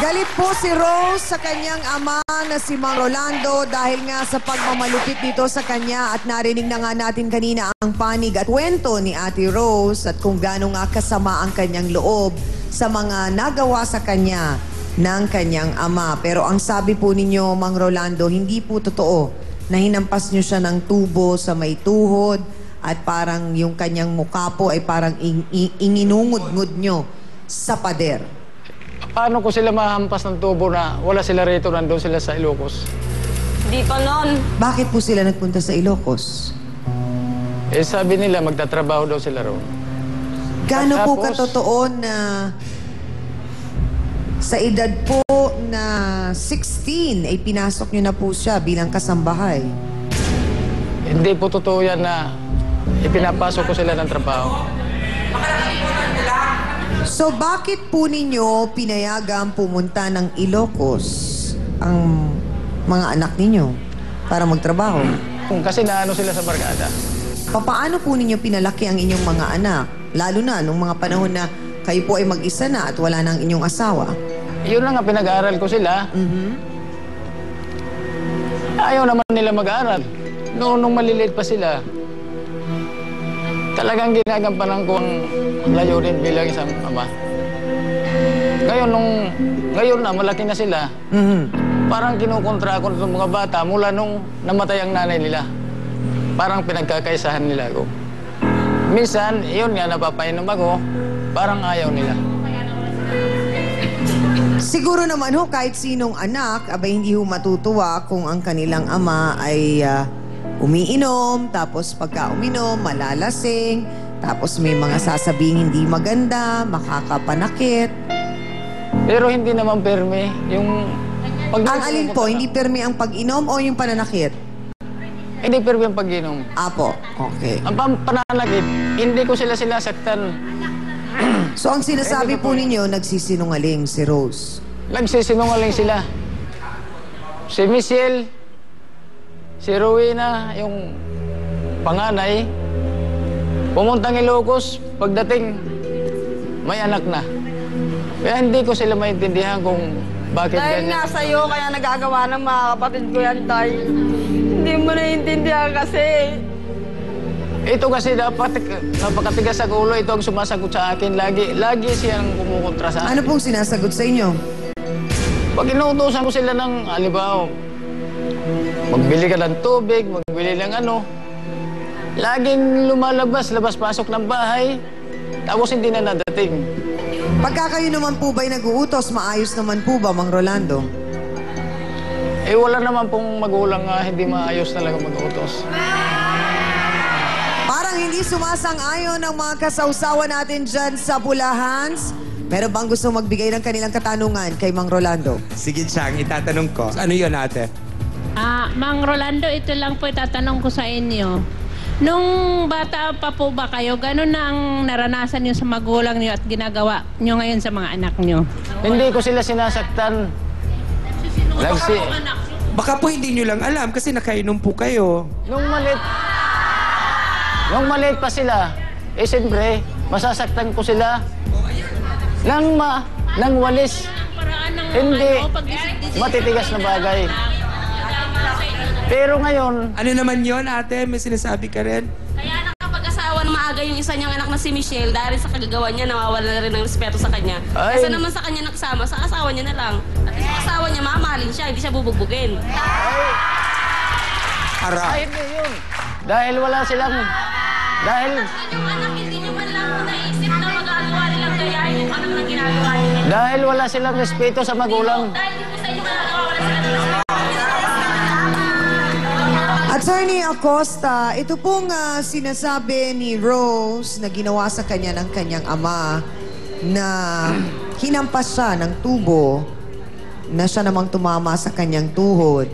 Galit po si Rose sa kanyang ama na si Mang Rolando dahil nga sa pagmamalupit dito sa kanya at narinig na nga natin kanina ang panig at kwento ni Ate Rose at kung gaano nga kasama ang kanyang loob sa mga nagawa sa kanya ng kanyang ama. Pero ang sabi po ninyo, Mang Rolando, hindi po totoo na hinampas nyo siya ng tubo sa may tuhod at parang yung kanyang mukha po ay parang inginungod-ngud nyo sa pader. Paano ko sila mahampas ng tubo na wala sila rito, nandun sila sa Ilocos? Di pa nun. Bakit po sila nagpunta sa Ilocos? Eh sabi nila magtatrabaho daw sila roon. Gaano po katotoo na sa edad po na 16 ay pinasok nyo na po siya bilang kasambahay? Hindi po totoo yan na ipinapasok ko sila ng trabaho. So bakit po ninyo pinayagang pumunta ng Ilocos ang mga anak ninyo para magtrabaho? Kasi naano sila sa barkada. Paano po ninyo pinalaki ang inyong mga anak? Lalo na nung mga panahon na kayo po ay mag-isa na at wala na ang inyong asawa. Yun lang nga, pinag-aaral ko sila. Ayaw naman nila mag-aaral. Nung maliliit pa sila, talagang ginagampanan ko ang layunin bilang isang ama. Ngayon na, malaki na sila. Parang kinukontra ko ng mga bata mula nung namatay ang nanay nila. Parang pinagkakaisahan nila ako. Minsan, yun nga, napapainom ako, parang ayaw nila. Siguro naman ho, kahit sinong anak, abay hindi ho matutuwa kung ang kanilang ama ay umiinom, tapos pagka uminom, malalasing, tapos may mga sasabing hindi maganda, makakapanakit. Pero hindi naman perme yung... Ang alin po, hindi perme ang pag-inom o yung pananakit? Hindi perme ang pag-inom. Apo, okay. Ang pananakit, hindi ko sila sinasaktan. So ang sinasabi po ninyo, nagsisinungaling si Rose? Nagsisinungaling sila. Si Michelle, si Rowena, yung panganay, pumuntang Ilocos, pagdating, may anak na. Kaya hindi ko sila maintindihan kung bakit dahil ganyan. nga sa'yo, kaya nagagawa ng mga kapatid ko yan, Tay. Hindi mo naiintindihan kasi. Ito kasi dapat napakatigas sa ulo, ito ang sumasagot sa akin. Lagi siyang kumukontra sa akin. Ano pong sinasagot sa inyo? Pag inuutosan ko sila ng, halimbawa, magbili ka ng tubig, magbili ng ano, laging lumalabas, labas-pasok ng bahay, tapos hindi na nadating. Pagka kayo naman po ba'y nag-uutos, maayos naman po ba, Mang Rolando? Eh, wala naman pong magulang hindi maayos talaga mag-utos. Parang hindi sumasang-ayon ng mga kasawsawa natin dyan sa Bulahans. Pero bang gusto magbigay ng kanilang katanungan kay Mang Rolando? Sige, Chang, itatanong ko. Ano yun, ate? Mang Rolando, ito lang po itatanong ko sa inyo. Nung bata pa po ba kayo, gano'n na ang naranasan niyo sa magulang niyo at ginagawa niyo ngayon sa mga anak niyo? Hindi ko sila sinasaktan. Baka po hindi nyo lang alam kasi nakainom po kayo. Nung maliit pa sila, eh siyempre, masasaktan ko sila. Nang walis. Hindi. Matitigas na bagay. Pero ngayon... Ano naman yon, ate? May sinasabi ka rin? Kaya nakapag-asawa na maaga yung isa niyang anak na si Michelle dahil sa kagagawa niya, nawawala na rin ng respeto sa kanya. Kasi naman sa kanya nakasama, sa asawa niya na lang. At sa asawa niya, mamahalin siya, hindi siya bubugbugin. Ay, hindi yun. Dahil wala silang... Yung anak, hindi niyo man lang naisip na magagawa nilang gayahin yung anak na ginagawa nila. Dahil wala silang respeto sa magulang. Dahil di po sa inyo magagawa, wala sila ng respeto. Attorney Acosta, ito pong sinasabi ni Rose na ginawa sa kanya ng kanyang ama na hinampas siya ng tubo na siya namang tumama sa kanyang tuhod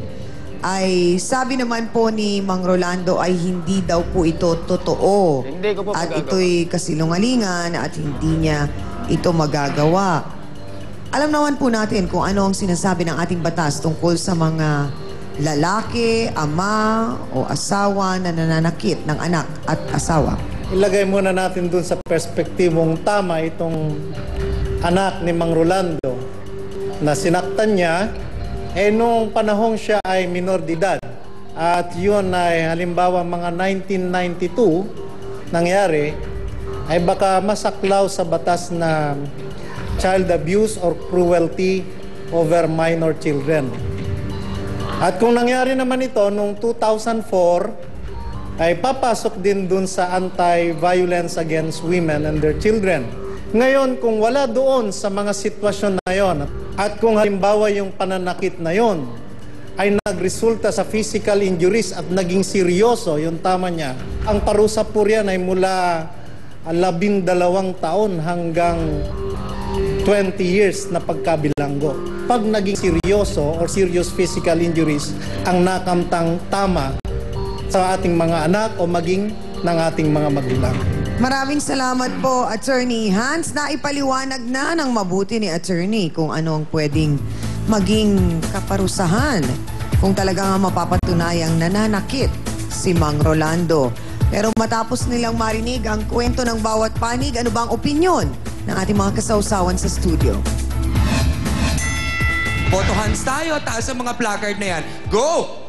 ay sabi naman po ni Mang Rolando ay hindi daw po ito totoo. Hindi ko po at magagawa. ito'y kasinungalingan at hindi niya ito magagawa. Alam naman po natin kung ano ang sinasabi ng ating batas tungkol sa mga lalaki, ama o asawa na nananakit ng anak at asawa. ilagay muna natin dun sa perspektibong tama itong anak ni Mang Rolando na sinaktan niya nung panahong siya ay minor de edad. At yun ay halimbawa mga 1992 nangyari, ay baka masaklaw sa batas na child abuse or cruelty over minor children. At kung nangyari naman ito noong 2004, ay papasok din dun sa anti-violence against women and their children. Ngayon, kung wala doon sa mga sitwasyon na yon, at kung halimbawa yung pananakit na yon ay nagresulta sa physical injuries at naging seryoso, yung tama niya, ang parusa po riyan ay mula 12 taon hanggang 20 years na pagkabilanggo. Pag naging seryoso or serious physical injuries ang nakamtang tama sa ating mga anak o maging ng ating mga magulang. Maraming salamat po, Attorney Hans. Naipaliwanag na ng mabuti ni Attorney kung ano ang pwedeng maging kaparusahan kung talagang mapapatunayang nananakit si Mang Rolando. Pero matapos nilang marinig ang kwento ng bawat panig, ano ba ang opinyon ng ating mga kasawsawan sa studio? Photo hands tayo. Taas ang mga placard na yan. Go!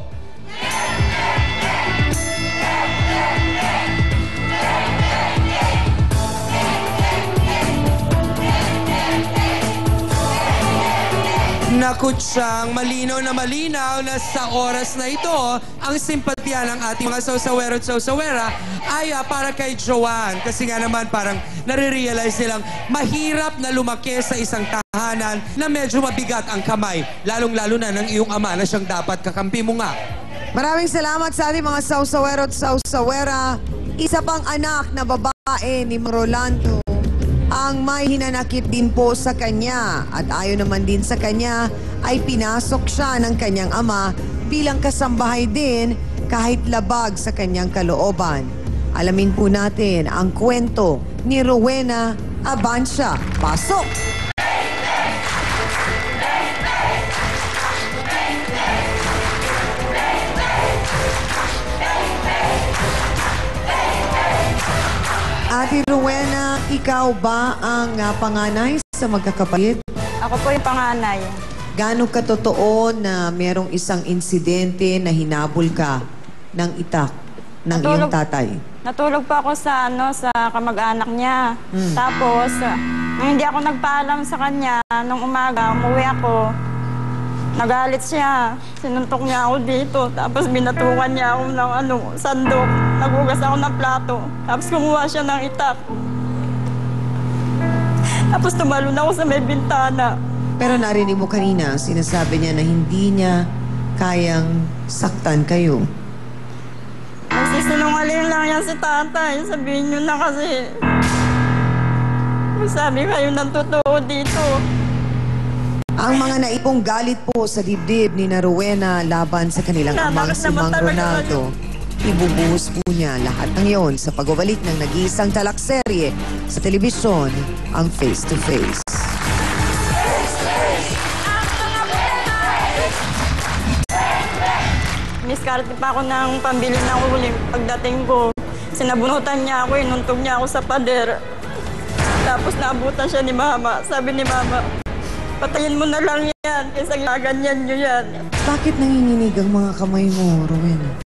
Nakutsang malinaw na sa oras na ito, ang simpatya ng ating mga sawsawero at sawsawera ay para kay Joanne. Kasi nga naman parang nare-realize nilang mahirap na lumaki sa isang tahanan na medyo mabigat ang kamay. Lalong-lalo na ng iyong ama na siyang dapat kakampi mo nga. Maraming salamat sa ating mga sawsawero at sawsawera. Isa pang anak na babae ni Mang Rolando ang may hinanakit din po sa kanya at ayon naman din sa kanya ay pinasok siya ng kanyang ama bilang kasambahay din kahit labag sa kanyang kalooban. Alamin po natin ang kwento ni Rowena Abancia. Pasok! Ate Rowena, ikaw ba ang panganay sa magkakapatid? Ako po yung panganay. Gaano katotoo na merong isang insidente na hinabol ka ng itak ng iyong tatay? Natulog po ako sa sa kamag-anak niya. Tapos, nung hindi ako nagpaalam sa kanya, nung umaga, umuwi ako. Nagalit siya. Sinuntok niya ako dito. Tapos binatukan niya ako ng sandok. Nagugas ako ng plato. Tapos kumuha siya ng itak. Tapos tumalon ako sa may bintana. Pero narinig mo kanina, sinasabi niya na hindi niya kayang saktan kayo. Nagsisinungaling lang yan si tatay. Sabihin niyo na kasi. Sabi kayo ng totoo dito. Ang mga naipong galit po sa dibdib ni Rowena laban sa kanilang amang si Mang Rolando, ibubuhos po niya lahat ng iyon sa pagbabalik ng nag-iisang talakserye sa telebisyon, ang Face to Face. Miskarte pa ako ng pambili ng uling. Pagdating ko, sinabunutan niya ako, inuntog niya ako sa pader. Tapos naabutan siya ni Mama. Sabi ni Mama, patayin mo na lang yan, kaysa gaganyan nyo yan. Bakit nanginginig ang mga kamay mo, Rowena?